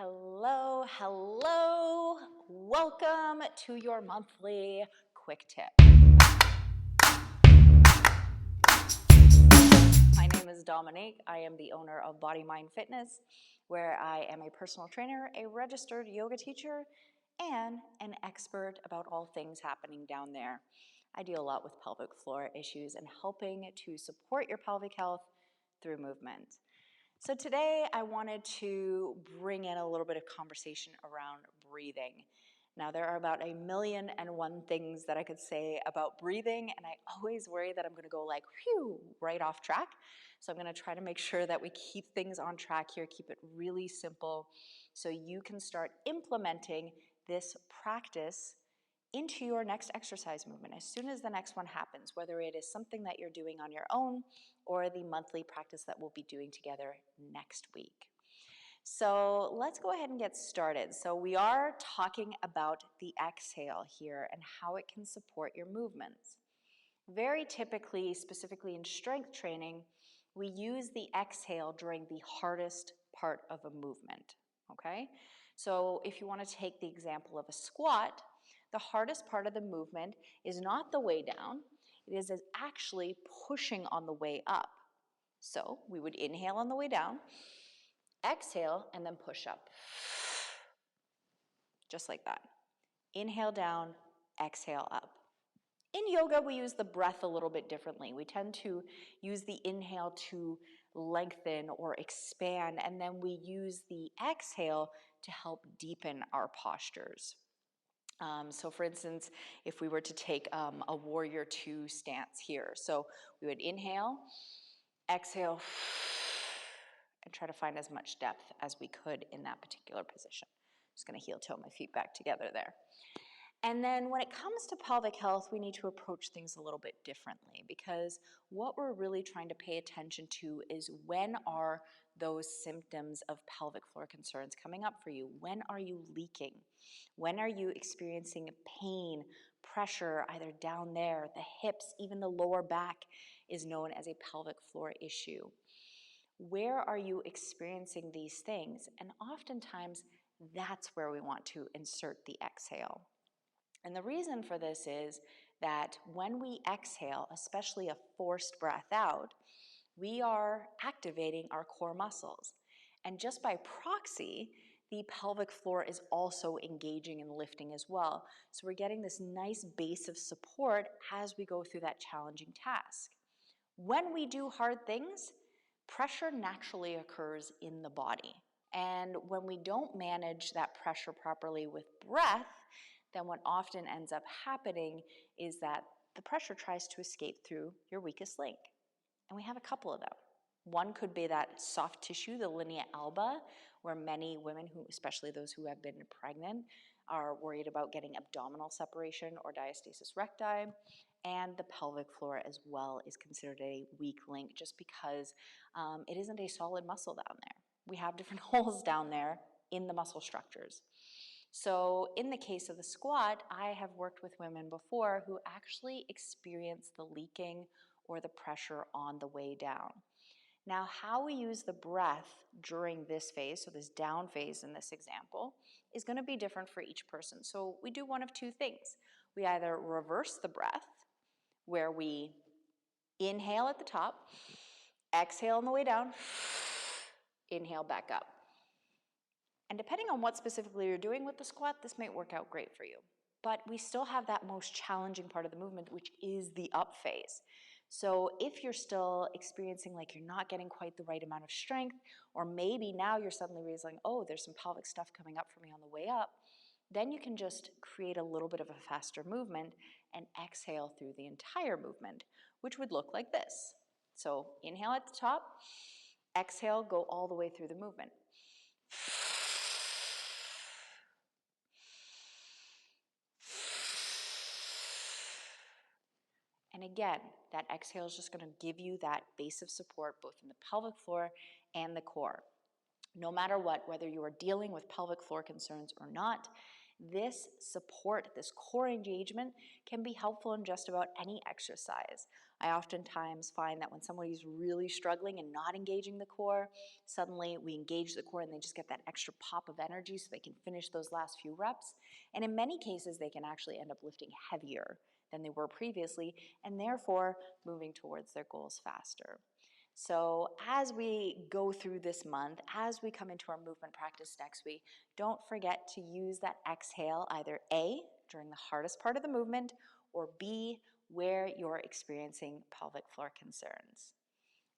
Hello, hello. Welcome to your monthly quick tip. My name is Dominique. I am the owner of Body Mind Fitness, where I am a personal trainer, a registered yoga teacher, and an expert about all things happening down there. I deal a lot with pelvic floor issues and helping to support your pelvic health through movement. So today I wanted to bring in a little bit of conversation around breathing. Now there are about 1,000,001 things that I could say about breathing, and I always worry that I'm going to go like, whew, right off track. So I'm going to try to make sure that we keep things on track here, keep it really simple, so you can start implementing this practice into your next exercise movement as soon as the next one happens, whether it is something that you're doing on your own or the monthly practice that we'll be doing together next week. So let's go ahead and get started. So we are talking about the exhale here and how it can support your movements. Very typically, specifically in strength training, we use the exhale during the hardest part of a movement, okay? So if you want to take the example of a squat, the hardest part of the movement is not the way down, it is actually pushing on the way up. So we would inhale on the way down, exhale, and then push up. Just like that. Inhale down, exhale up. In yoga, we use the breath a little bit differently. We tend to use the inhale to lengthen or expand, and then we use the exhale to help deepen our postures. So for instance, if we were to take a warrior two stance here, so we would inhale, exhale, and try to find as much depth as we could in that particular position. Just going to heel toe my feet back together there. And then when it comes to pelvic health, we need to approach things a little bit differently, because what we're really trying to pay attention to is, when are those symptoms of pelvic floor concerns coming up for you? When are you leaking? When are you experiencing pain, pressure, either down there, the hips, even the lower back is known as a pelvic floor issue? Where are you experiencing these things? And oftentimes, that's where we want to insert the exhale. And the reason for this is that when we exhale, especially a forced breath out, we are activating our core muscles. And just by proxy, the pelvic floor is also engaging and lifting as well. So we're getting this nice base of support as we go through that challenging task. When we do hard things, pressure naturally occurs in the body. And when we don't manage that pressure properly with breath, then what often ends up happening is that the pressure tries to escape through your weakest link. And we have a couple of them. One could be that soft tissue, the linea alba, where many women, especially those who have been pregnant, are worried about getting abdominal separation or diastasis recti. And the pelvic floor as well is considered a weak link, just because it isn't a solid muscle down there. We have different holes down there in the muscle structures. So in the case of the squat, I have worked with women before who actually experience the leaking or the pressure on the way down. Now, how we use the breath during this phase, so this down phase in this example, is going to be different for each person. So we do one of two things. We either reverse the breath, where we inhale at the top, exhale on the way down, inhale back up. And depending on what specifically you're doing with the squat, this might work out great for you. But we still have that most challenging part of the movement, which is the up phase. So if you're still experiencing like you're not getting quite the right amount of strength, or maybe now you're suddenly realizing, oh, there's some pelvic stuff coming up for me on the way up, then you can just create a little bit of a faster movement and exhale through the entire movement, which would look like this. So inhale at the top, exhale, go all the way through the movement. And again, that exhale is just going to give you that base of support both in the pelvic floor and the core. No matter what, whether you are dealing with pelvic floor concerns or not, This support, this core engagement can be helpful in just about any exercise. I oftentimes find that when somebody's really struggling and not engaging the core, suddenly we engage the core and they just get that extra pop of energy so they can finish those last few reps. And in many cases, they can actually end up lifting heavier than they were previously and therefore moving towards their goals faster. So as we go through this month, as we come into our movement practice next week, don't forget to use that exhale either A, during the hardest part of the movement, or B, where you're experiencing pelvic floor concerns.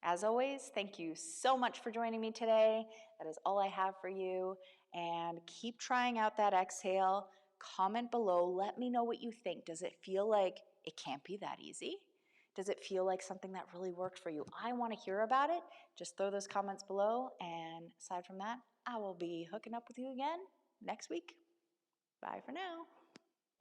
As always, thank you so much for joining me today. That is all I have for you. And keep trying out that exhale. Comment below. Let me know what you think. Does it feel like it can't be that easy? Does it feel like something that really worked for you? I want to hear about it. Just throw those comments below. And aside from that, I will be hooking up with you again next week. Bye for now.